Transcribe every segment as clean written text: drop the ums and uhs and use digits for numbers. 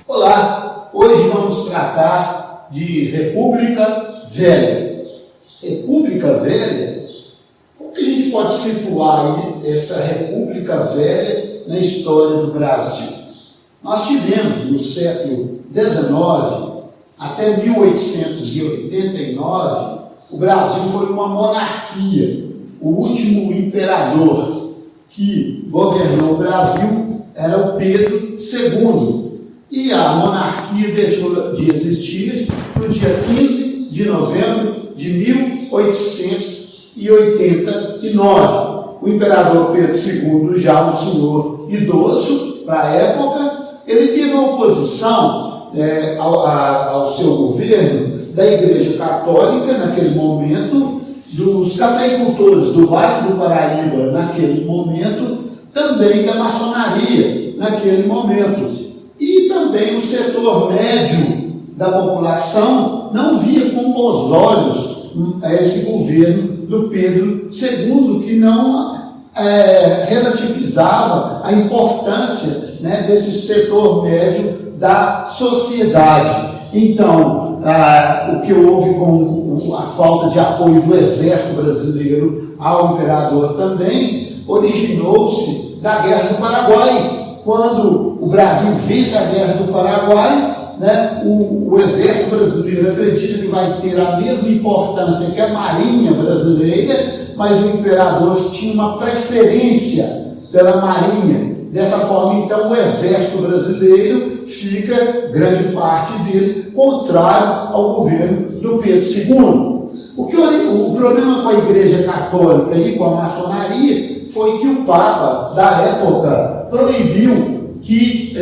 Olá, hoje vamos tratar de República Velha. República Velha, como que a gente pode situar aí essa República Velha na história do Brasil? Nós tivemos no século XIX até 1889, o Brasil foi uma monarquia. O último imperador que governou o Brasil era o Pedro II. E a monarquia deixou de existir no dia 15 de novembro de 1889. O imperador Pedro II, já um senhor idoso para a época, ele teve a oposição ao seu governo da Igreja Católica, naquele momento, dos cafeicultores do Vale do Paraíba, naquele momento, também da maçonaria, naquele momento. E também o setor médio da população não via com bons olhos esse governo do Pedro II, que não relativizava a importância desse setor médio da sociedade. Então, o que houve com a falta de apoio do exército brasileiro ao imperador também originou-se da Guerra do Paraguai. Quando o Brasil vence a Guerra do Paraguai, o exército brasileiro acredita que vai ter a mesma importância que a marinha brasileira, mas o imperador tinha uma preferência pela marinha. Dessa forma, então, o exército brasileiro fica, grande parte dele, contrário ao governo do Pedro II. O problema com a Igreja Católica e com a maçonaria foi que o Papa, da época, proibiu que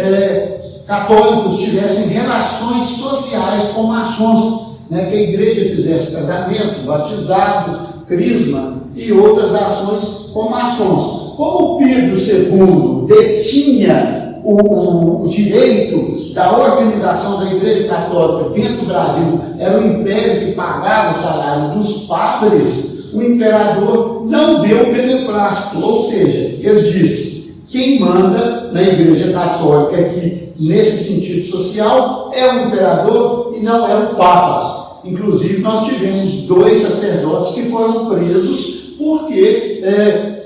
católicos tivessem relações sociais com maçons, que a igreja fizesse casamento, batizado, crisma e outras ações com maçons. Como Pedro II detinha o direito da organização da Igreja Católica dentro do Brasil, era o império que pagava o salário dos padres, o imperador não deu beneplácito, ou seja, ele disse: quem manda na Igreja Católica aqui, nesse sentido social, é o imperador e não é o Papa. Inclusive, nós tivemos 2 sacerdotes que foram presos porque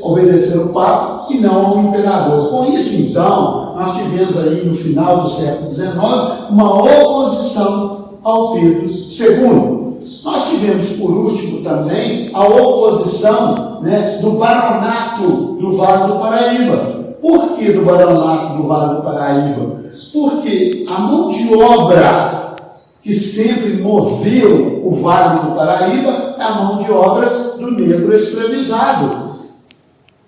obedeceram o Papa e não ao imperador. Com isso, então, nós tivemos aí no final do século XIX uma oposição ao Pedro II. Nós tivemos, por último, também a oposição do Baronato do Vale do Paraíba. Por que do Baronato do Vale do Paraíba? Porque a mão de obra que sempre moveu o Vale do Paraíba é a mão de obra do negro escravizado.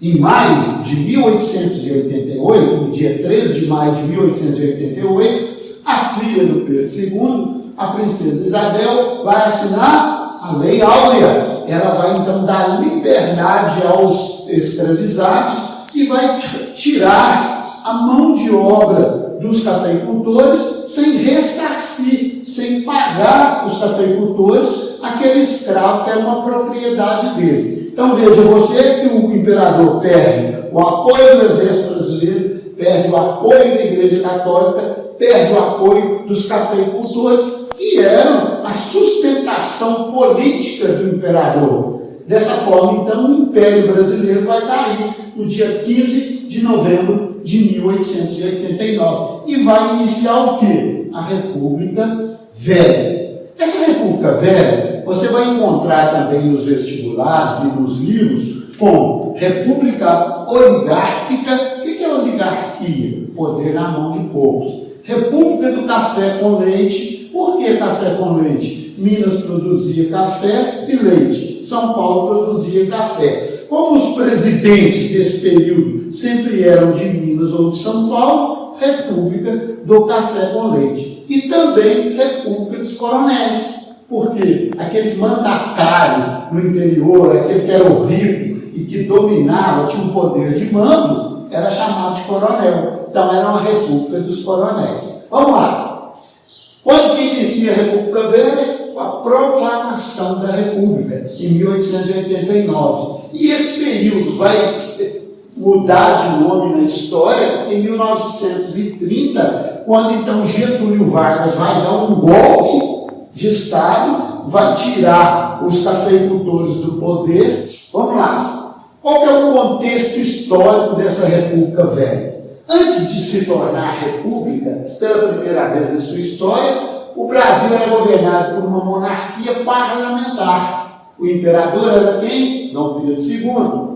Em maio de 1888, no dia 13 de maio de 1888, a filha do Pedro II, a princesa Isabel, vai assinar a Lei Áurea. Ela vai, então, dar liberdade aos escravizados e vai tirar a mão de obra dos cafeicultores sem ressarcir, sem pagar os cafeicultores aquele escravo que era uma propriedade dele. Então, veja você que o imperador perde o apoio do exército brasileiro, perde o apoio da Igreja Católica, perde o apoio dos cafeicultores, que eram a sustentação política do imperador. Dessa forma, então, o Império Brasileiro vai cair no dia 15 de novembro de 1889 e vai iniciar o quê? A República Velha. Essa República Velha, você vai encontrar também nos vestibulares e nos livros com República Oligárquica. O que é oligarquia? Poder na mão de poucos. República do Café com Leite. Por que café com leite? Minas produzia café e leite. São Paulo produzia café. Como os presidentes desse período sempre eram de Minas ou de São Paulo, República do Café com Leite. E também República dos Coronéis. Porque aquele mandatário no interior, aquele que era o rico e que dominava, tinha um poder de mando, era chamado de coronel. Então era uma República dos Coronéis. Vamos lá. Quando que inicia a República Velha? a proclamação da República, em 1889. E esse período vai mudar de nome na história em 1930, quando então Getúlio Vargas vai dar um golpe de Estado, vai tirar os cafeicultores do poder. Vamos lá. Qual é o contexto histórico dessa República Velha? Antes de se tornar república, pela primeira vez em sua história, o Brasil era governado por uma monarquia parlamentar. O imperador era quem? Dom Pedro II.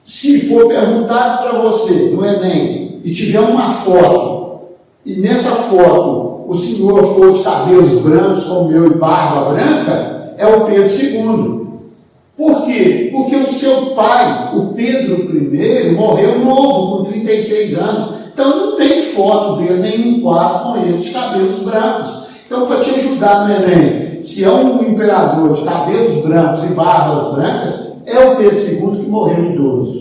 Se for perguntado para você no Enem e tiver uma foto, e nessa foto o senhor for de cabelos brancos como eu e barba branca, é o Pedro II. Por quê? Porque o seu pai, o Pedro I, morreu novo, com 36 anos. Então não tem foto dele, nenhum quadro com ele de cabelos brancos. Então, para te ajudar no Enem, se é um imperador de cabelos brancos e barbas brancas, é o Pedro II que morreu idoso.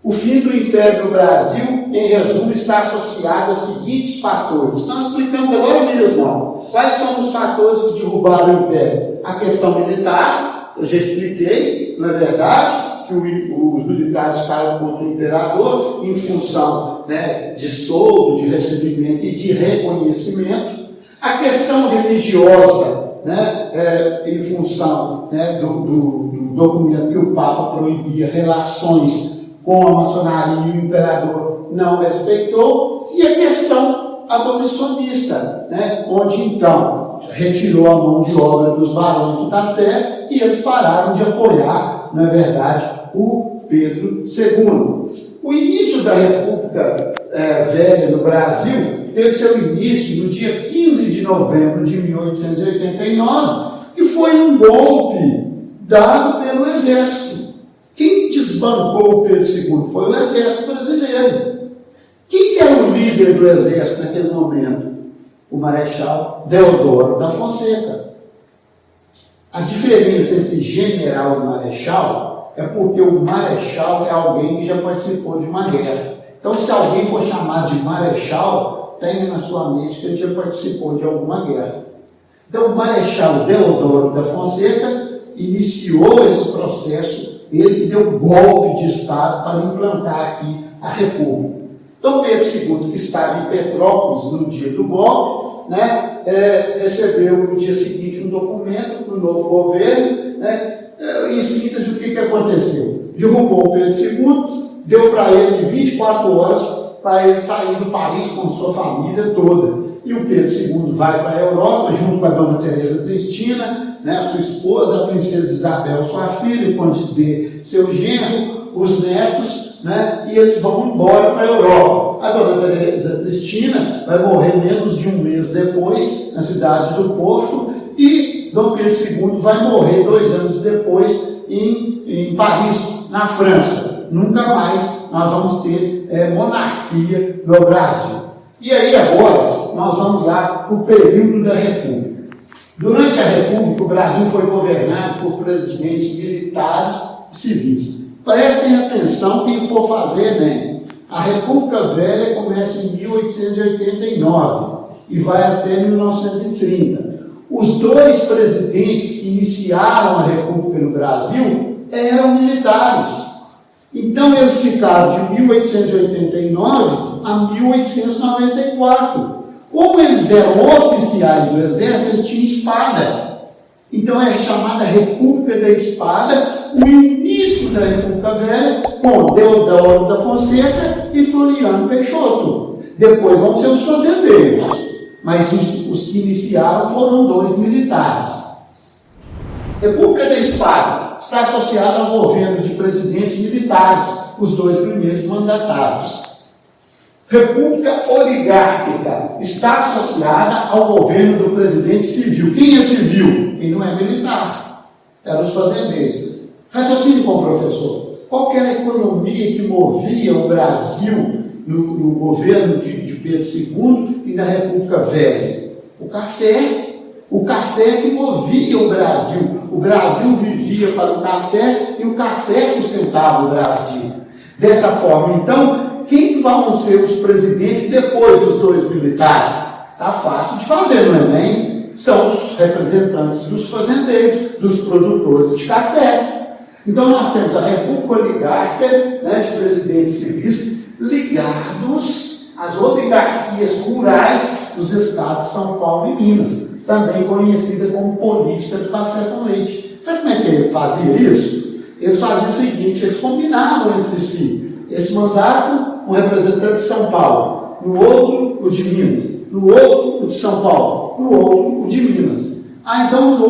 O fim do Império no Brasil, em resumo, está associado a seguintes fatores. Nós explicamos agora mesmo. Quais são os fatores que derrubaram o Império? A questão militar, eu já expliquei, não é verdade? Que os militares ficaram contra o imperador em função, né, de soldo, de recebimento e de reconhecimento. A questão religiosa, né, em função, né, do documento que o Papa proibia relações com a maçonaria e o imperador não respeitou, e a questão abolicionista, né, onde então retirou a mão de obra dos barões do café e eles pararam de apoiar, na verdade, o Pedro II. O início da República Velha no Brasil teve seu início no dia 15 de novembro de 1889, que foi um golpe dado pelo Exército. Quem desbancou o Pedro II foi o Exército Brasileiro. Quem que era o líder do Exército naquele momento? O Marechal Deodoro da Fonseca. A diferença entre general e marechal é porque o marechal é alguém que já participou de uma guerra. Então, se alguém for chamado de marechal, tenha na sua mente que ele já participou de alguma guerra. Então, o Marechal Deodoro da Fonseca iniciou esse processo, ele que deu golpe de Estado para implantar aqui a República. Então, Pedro II, que estava em Petrópolis no dia do golpe, né, recebeu no dia seguinte um documento do novo governo, né, em síntese, o que aconteceu? Derrubou o Pedro II, deu para ele 24 horas para ele sair do país com sua família toda. E o Pedro II vai para a Europa, junto com a dona Teresa Cristina, né, sua esposa, a princesa Isabel, sua filha, o conde D, seu genro, os netos, né, e eles vão embora para a Europa. A dona Teresa Cristina vai morrer menos de um mês depois, na cidade do Porto, e Dom Pedro II vai morrer 2 anos depois em Paris, na França. Nunca mais nós vamos ter monarquia no Brasil. E aí agora nós vamos lá para o período da República. Durante a República, o Brasil foi governado por presidentes militares e civis. Prestem atenção quem for fazer, né? A República Velha começa em 1889 e vai até 1930. Os 2 presidentes que iniciaram a República no Brasil eram militares. Então, eles ficaram de 1889 a 1894. Como eles eram oficiais do Exército, eles tinham espada. Então, é chamada República da Espada, o início da República Velha, com Deodoro da Fonseca e Floriano Peixoto. Depois vão ser os fazendeiros, mas os que iniciaram foram 2 militares. República da Espada está associada ao governo de presidentes militares, os 2 primeiros mandatários. República oligárquica está associada ao governo do presidente civil. Quem é civil? Quem não é militar. Eram os fazendeiros. Raciocínio com o professor. Qual era a economia que movia o Brasil no governo de Pedro II e na República Velha? O café. O café que movia o Brasil. O Brasil vivia para o café e o café sustentava o Brasil. Dessa forma, então, quem vão ser os presidentes depois dos 2 militares? Está fácil de fazer no Enem. São os representantes dos fazendeiros, dos produtores de café. Então nós temos a República Oligárquica, né, de presidentes civis ligados às oligarquias rurais dos estados de São Paulo e Minas, também conhecida como política do café com leite. Sabe como é que ele fazia isso? Eles faziam o seguinte, eles combinavam entre si. Esse mandato, um representante de São Paulo, no outro, o de Minas, no outro, o de São Paulo, no outro, o de Minas. Então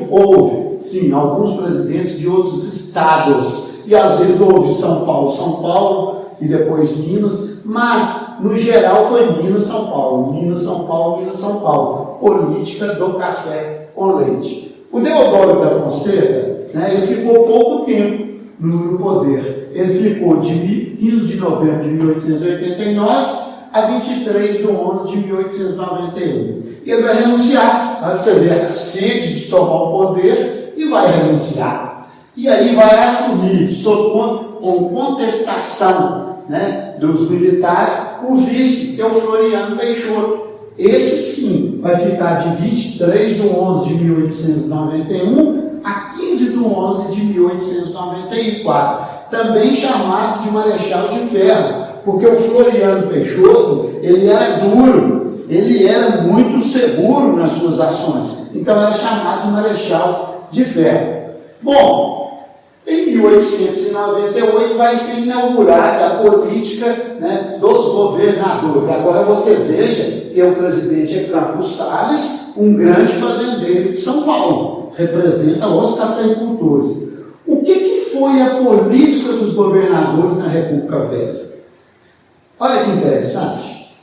houve, sim, alguns presidentes de outros estados, e às vezes houve São Paulo, e depois Minas, mas, no geral, foi Minas, São Paulo, Minas, São Paulo, Minas, São Paulo. Política do café com leite. O Deodoro da Fonseca, né, ele ficou pouco tempo no poder. Ele ficou de 15 de novembro de 1889 a 23 de 11 de 1891. E ele vai renunciar. Para você ver essa sede de tomar o poder, e vai renunciar. E aí vai assumir, com contestação, né, dos militares, o vice, que é o Floriano Peixoto. Esse sim vai ficar de 23 de 11 de 1891 a 15 de 11 de 1894, também chamado de Marechal de Ferro, porque o Floriano Peixoto, ele era duro, ele era muito seguro nas suas ações, então era chamado de Marechal de Ferro. Bom, em 1898 vai ser inaugurada a política, né, dos governadores. Agora você veja que o presidente é Campos Salles, um grande fazendeiro de São Paulo, representa os cafeicultores. O que foi a política dos governadores na República Velha? Olha que interessante.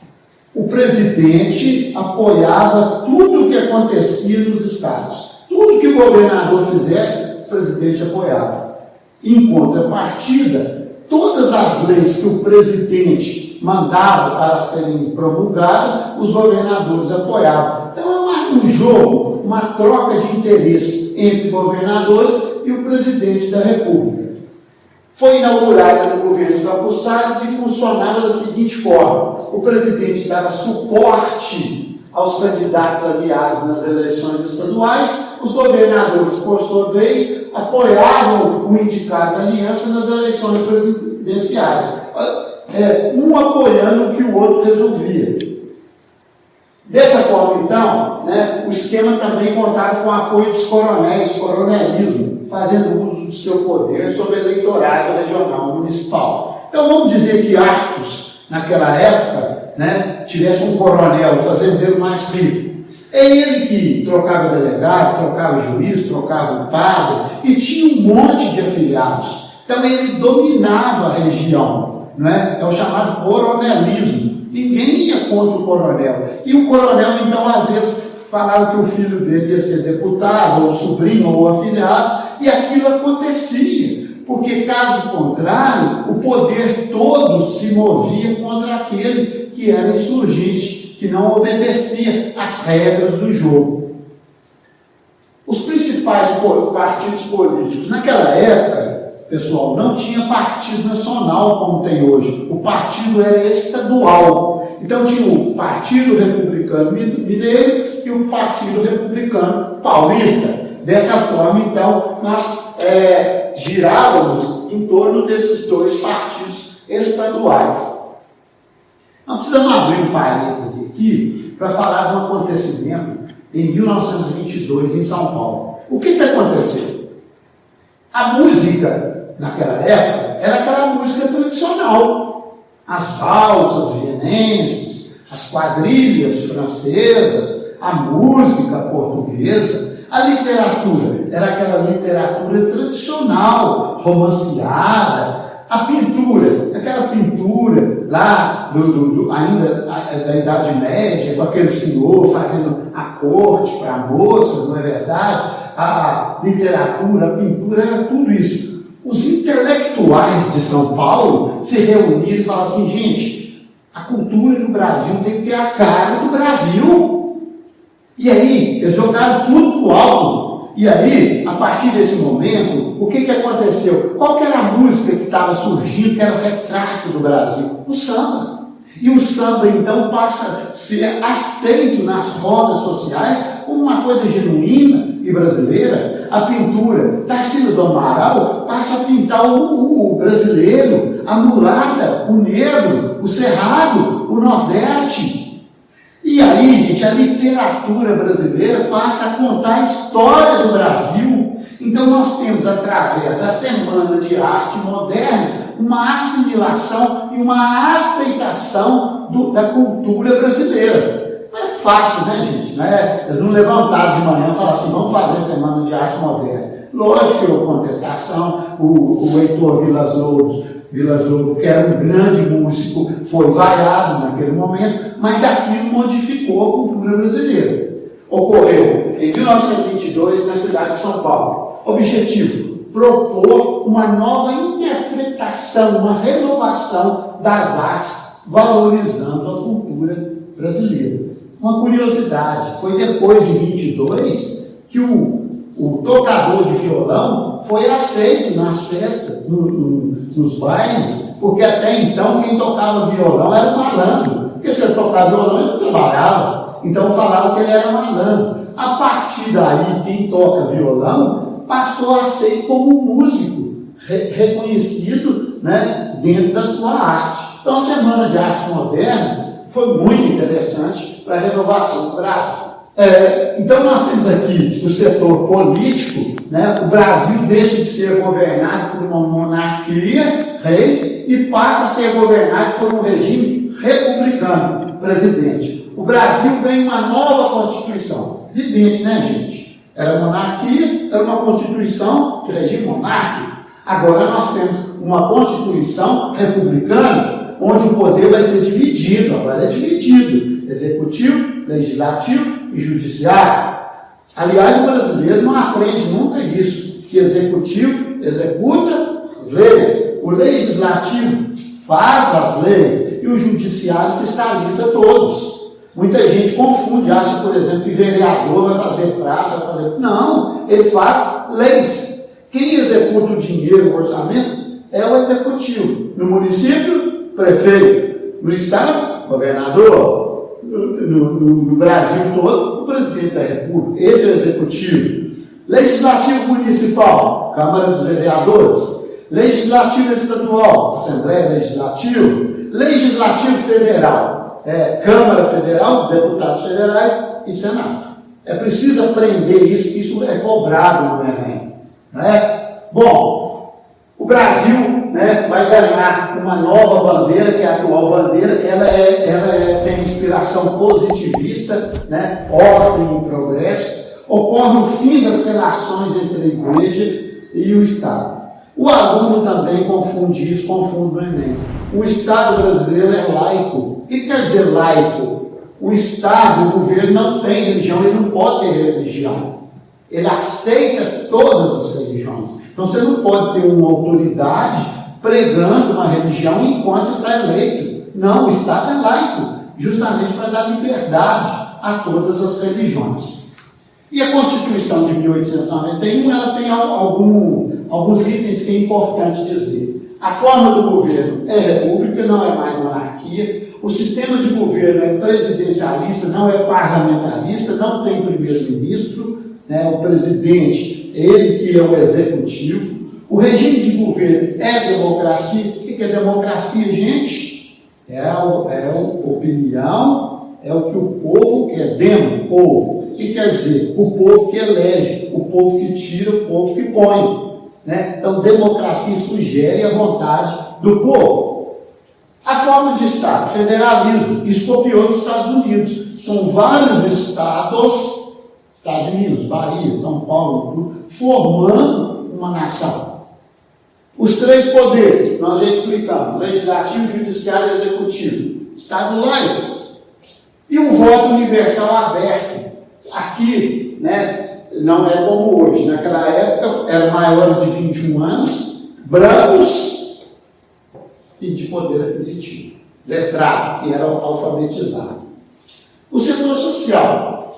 O presidente apoiava tudo o que acontecia nos estados. Tudo que o governador fizesse, o presidente apoiava. Em contrapartida, todas as leis que o presidente mandava para serem promulgadas, os governadores apoiavam. Então é mais um jogo, uma troca de interesse entre governadores e o presidente da República. Foi inaugurada no governo Campos Salles e funcionava da seguinte forma: o presidente dava suporte aos candidatos aliados nas eleições estaduais, os governadores, por sua vez, apoiavam o indicado da aliança nas eleições presidenciais, um apoiando o que o outro resolvia. Dessa forma, então, né, o esquema também contava com o apoio dos coronéis, coronelismo, fazendo uso do seu poder sobre o eleitorado regional municipal. Então, vamos dizer que Arcos, naquela época, né, tivesse um coronel, o fazendeiro mais rico. É ele que trocava delegado, trocava juiz, trocava o padre, e tinha um monte de afiliados. Então, ele dominava a região, né? É o chamado coronelismo. Ninguém ia contra o coronel. E o coronel, então, às vezes, falava que o filho dele ia ser deputado, ou sobrinho, ou afilhado, e aquilo acontecia. Porque, caso contrário, o poder todo se movia contra aquele que era insurgente, que não obedecia às regras do jogo. Os principais partidos políticos, naquela época, pessoal, não tinha partido nacional como tem hoje. O partido era estadual. Então tinha o Partido Republicano Mineiro e o Partido Republicano Paulista. Dessa forma, então, nós girávamos em torno desses dois partidos estaduais. Nós precisamos abrir um parêntese aqui para falar de um acontecimento em 1922 em São Paulo. O que aconteceu? A música, naquela época, era aquela música tradicional. As valsas vienenses, as quadrilhas francesas, a música portuguesa. A literatura era aquela literatura tradicional, romanceada. A pintura, aquela pintura lá ainda da Idade Média, com aquele senhor fazendo a corte para a moça, não é verdade? A literatura, a pintura, era tudo isso. Os intelectuais de São Paulo se reuniram e falaram assim: gente, a cultura do Brasil tem que ter a cara do Brasil. E aí, eles jogaram tudo pro alto. E aí, a partir desse momento, o que aconteceu? Qual que era a música que estava surgindo, que era o retrato do Brasil? O samba. E o samba, então, passa a ser aceito nas rodas sociais como uma coisa genuína e brasileira. A pintura, Tarsila do Amaral passa a pintar o brasileiro, a mulata, o negro, o cerrado, o nordeste. E aí, gente, a literatura brasileira passa a contar a história do Brasil. Então, nós temos, através da Semana de Arte Moderna, uma assimilação e uma aceitação da cultura brasileira. Não é fácil, né, gente? Eles não levantaram de manhã e falaram assim, vamos fazer Semana de Arte Moderna. Lógico que houve contestação, o Heitor Vilas-Lobo, que era um grande músico, foi vaiado naquele momento, mas aquilo modificou a cultura brasileira. Ocorreu em 1922 na cidade de São Paulo. Objetivo: propor uma nova interpretação, uma renovação das artes, valorizando a cultura brasileira. Uma curiosidade, foi depois de 22 que o tocador de violão foi aceito nas festas, nos bailes, porque até então quem tocava violão era o malandro, porque se ele tocava violão ele não trabalhava, então falavam que ele era malandro. A partir daí, quem toca violão passou a ser como músico reconhecido, né, dentro da sua arte. Então a Semana de Arte Moderna foi muito interessante para a renovação do Brasil. Então nós temos aqui no setor político, né, o Brasil deixa de ser governado por uma monarquia, rei, e passa a ser governado por um regime republicano, presidente. O Brasil ganha uma nova Constituição. Evidente, né, gente? Era monarquia, era uma Constituição de regime monárquico. Agora nós temos uma Constituição republicana, onde o poder vai ser dividido, agora é dividido, executivo, legislativo e judiciário. Aliás, o brasileiro não aprende nunca isso, que executivo executa as leis, o legislativo faz as leis e o judiciário fiscaliza todos. Muita gente confunde, acha, por exemplo, que vereador vai fazer praça, vai fazer... Não, ele faz leis. Quem executa o dinheiro, o orçamento, é o executivo. No município, prefeito. No estado, governador. No Brasil todo, o presidente da República. Esse é o executivo. Legislativo municipal, Câmara dos Vereadores. Legislativo estadual, Assembleia Legislativa. Legislativo federal. Câmara Federal, deputados federais e Senado. É preciso aprender isso é cobrado no Enem. Bom, o Brasil, né, vai ganhar uma nova bandeira, que é a atual bandeira, ela tem inspiração positivista, né, ordem e progresso. Ocorre o fim das relações entre a igreja e o Estado. O aluno também confunde isso, confunde o Enem. O Estado brasileiro é laico. O que quer dizer laico? O Estado, o governo não tem religião, ele não pode ter religião. Ele aceita todas as religiões. Então você não pode ter uma autoridade pregando uma religião enquanto está eleito. Não, o Estado é laico, justamente para dar liberdade a todas as religiões. E a Constituição de 1891, ela tem alguns itens que é importante dizer. A forma do governo é república, não é mais monarquia. O sistema de governo é presidencialista, não é parlamentarista, não tem primeiro-ministro, né? O presidente, ele que é o executivo. O regime de governo é democracia. O que é democracia, gente? É a opinião, é o que o povo quer, povo. O que quer dizer? O povo que elege, o povo que tira, o povo que põe. Né? Então, democracia sugere a vontade do povo. A forma de Estado, federalismo, isso copiou dos Estados Unidos. São vários estados, Estados Unidos, Bahia, São Paulo, tudo, formando uma nação. Os três poderes, nós já explicamos, legislativo, judiciário e executivo. Estado laico. E o voto universal aberto. Aqui, né, não é como hoje. Naquela época, eram maiores de 21 anos, brancos e de poder aquisitivo. Letrado, que era alfabetizado. O setor social.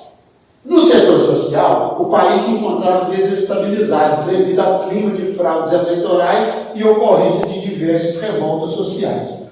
No setor social, o país se encontrava desestabilizado devido ao clima de fraudes eleitorais e ocorrência de diversas revoltas sociais.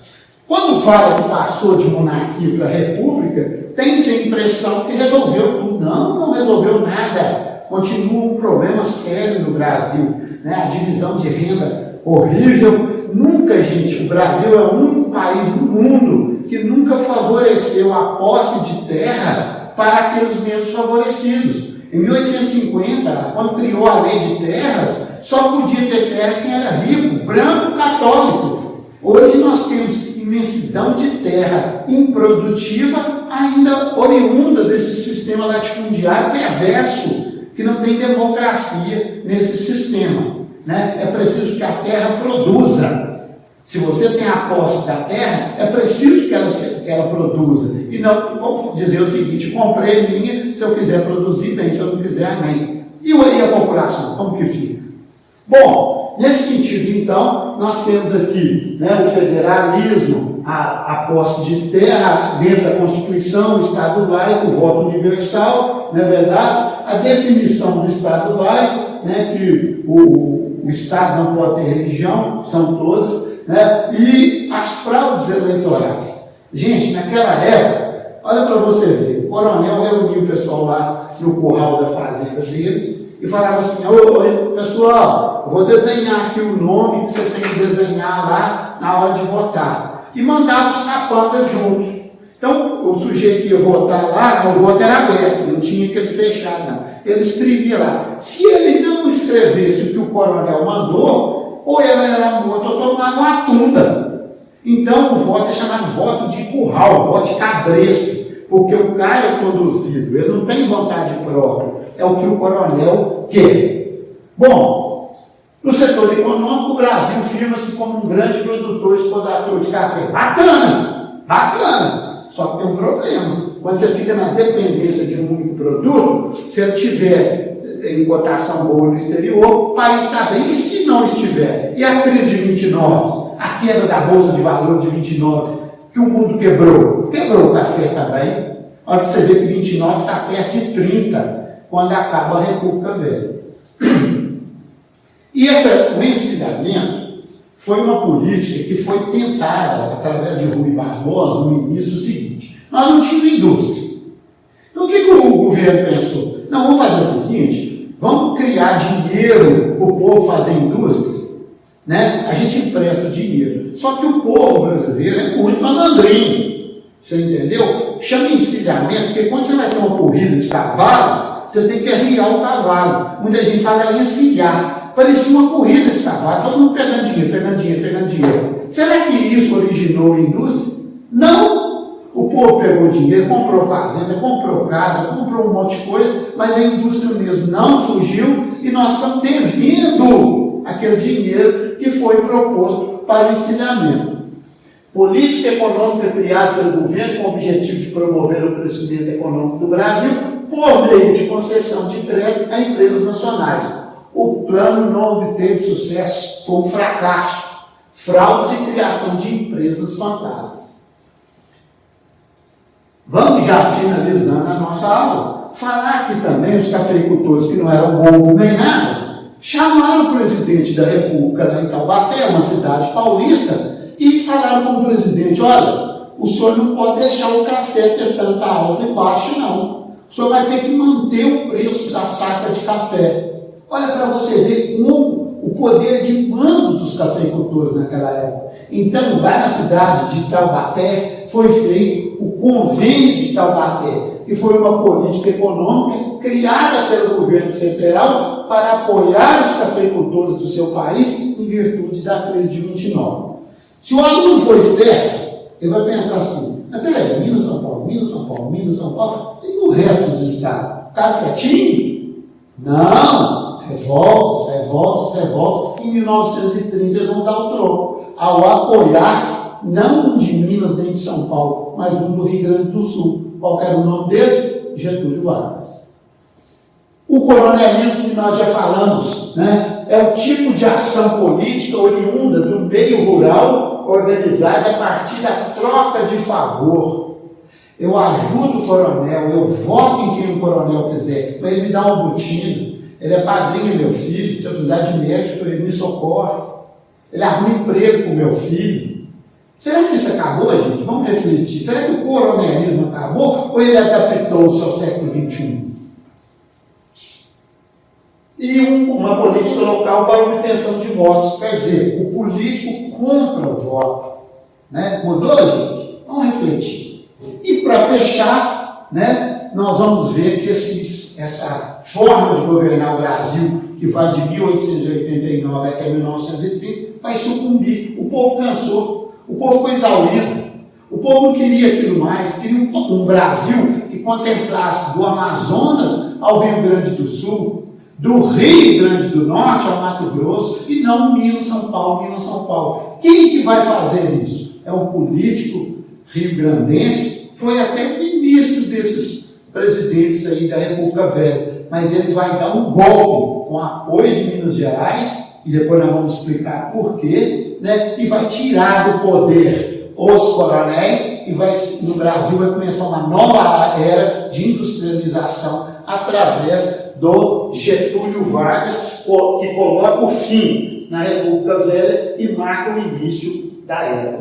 Quando fala que passou de monarquia para república, tem-se a impressão que resolveu tudo. Não, não resolveu nada. Continua um problema sério no Brasil, né? A divisão de renda horrível. Nunca, gente, o Brasil é o único país do mundo que nunca favoreceu a posse de terra para aqueles menos favorecidos. Em 1850, quando criou a lei de terras, só podia ter terra quem era rico, branco, católico. Hoje nós temos imensidão de terra improdutiva, ainda oriunda desse sistema latifundiário perverso, que não tem democracia nesse sistema, né? É preciso que a terra produza. Se você tem a posse da terra, é preciso que ela produza. E não dizer o seguinte: comprei minha, se eu quiser produzir bem, se eu não quiser, amém. E aí a população, como que fica? Bom, nesse sentido, então, nós temos aqui, né, o federalismo, a posse de terra dentro da Constituição, o Estado laico, o voto universal, não é verdade? A definição do Estado laico, né, que o Estado não pode ter religião, são todas, né, e as fraudes eleitorais. Gente, naquela época, olha para você ver, o coronel reuniu o pessoal lá no curral da fazenda dele, e falava assim: oi, pessoal, eu vou desenhar aqui o nome que você tem que desenhar lá na hora de votar. E mandava os capangas juntos. Então, o sujeito ia votar lá, o voto era aberto, não tinha aquele fechado, não. Ele escrevia lá. Se ele não escrevesse o que o coronel mandou, ou ele era morto ou tomava uma tunda. Então, o voto é chamado voto de curral, voto de cabresto, porque o cara é conduzido, ele não tem vontade própria. É o que o coronel quer. Bom, no setor econômico, o Brasil firma-se como um grande produtor e exportador de café. Bacana, bacana. Só que tem um problema. Quando você fica na dependência de um único produto, se ele tiver em cotação boa no exterior, o país está bem. E se não estiver? E a crise de 29? A queda da Bolsa de Valores de 29? Que o mundo quebrou? Quebrou o café também. Olha para você ver que 29 está perto de 30. Quando acaba a República Velha. E esse vencilhamento foi uma política que foi tentada, através de Rui Barbosa, no início, o seguinte: nós não tínhamos indústria. Então o que o governo pensou? Não, vamos fazer o seguinte, vamos criar dinheiro para o povo fazer indústria, né? A gente empresta dinheiro. Só que o povo brasileiro é muito malandrinho, você entendeu? Chama encilhamento, porque quando você vai ter uma corrida de cavalo, você tem que arriar o cavalo. Muita gente fala encilhar. Parecia uma corrida de cavalo, todo mundo pegando dinheiro, pegando dinheiro, pegando dinheiro. Será que isso originou a indústria? Não! O povo pegou dinheiro, comprou fazenda, comprou casa, comprou um monte de coisa, mas a indústria mesmo não surgiu e nós estamos devendo aquele dinheiro que foi proposto para o encilhamento. Política econômica criada pelo governo com o objetivo de promover o crescimento econômico do Brasil por meio de concessão de crédito a empresas nacionais. O plano não obteve sucesso, foi um fracasso. Fraudes e criação de empresas fantasmas. Vamos já finalizando a nossa aula. Falar aqui também os cafeicultores que não eram bobos nem nada, chamaram o presidente da República lá em Taubaté, uma cidade paulista, e falaram com o presidente: olha, o senhor não pode deixar o café ter tanta alta e baixa, não. O senhor vai ter que manter o preço da saca de café. Olha para você ver como o poder de mando dos cafeicultores naquela época. Então, lá na cidade de Taubaté, foi feito o Convênio de Taubaté, que foi uma política econômica criada pelo governo federal para apoiar os cafeicultores do seu país em virtude da crise de 29. Se o aluno for esperto, ele vai pensar assim: mas peraí, Minas, São Paulo, Minas, São Paulo, Minas, São Paulo, e no resto dos estados? Está quietinho? Não! Revoltas, revoltas, revoltas. Em 1930 eles vão dar o troco ao apoiar não um de Minas nem de São Paulo, mas um do Rio Grande do Sul. Qual era o nome dele? Getúlio Vargas. O coronelismo que nós já falamos, né, é o tipo de ação política oriunda do meio rural organizada a partir da troca de favor. Eu ajudo o coronel, eu voto em quem o coronel quiser, mas ele me dá um botina. Ele é padrinho, meu filho, se eu precisar de médico, ele me socorre. Ele arruma emprego para o meu filho. Será que isso acabou, gente? Vamos refletir. Será que o coronelismo acabou ou ele adaptou-se ao século XXI? E uma política local para obtenção de votos. Quer dizer, o político compra o voto. Né? Mudou, gente? Vamos refletir. E para fechar, né, nós vamos ver que essa forma de governar o Brasil, que vai de 1889 até 1930, vai sucumbir. O povo cansou, o povo foi exaurido, o povo não queria aquilo mais, queria um Brasil que contemplasse do Amazonas ao Rio Grande do Sul, do Rio Grande do Norte ao Mato Grosso, e não Minas, São Paulo, Minas, São Paulo. Quem que vai fazer isso? É um político rio-grandense, foi até ministro desses presidentes aí da República Velha, mas ele vai dar um golpe com apoio de Minas Gerais, e depois nós vamos explicar por quê, né? E vai tirar do poder os coronéis, e no Brasil vai começar uma nova era de industrialização através do Getúlio Vargas, que coloca o fim na República Velha e marca o início da era.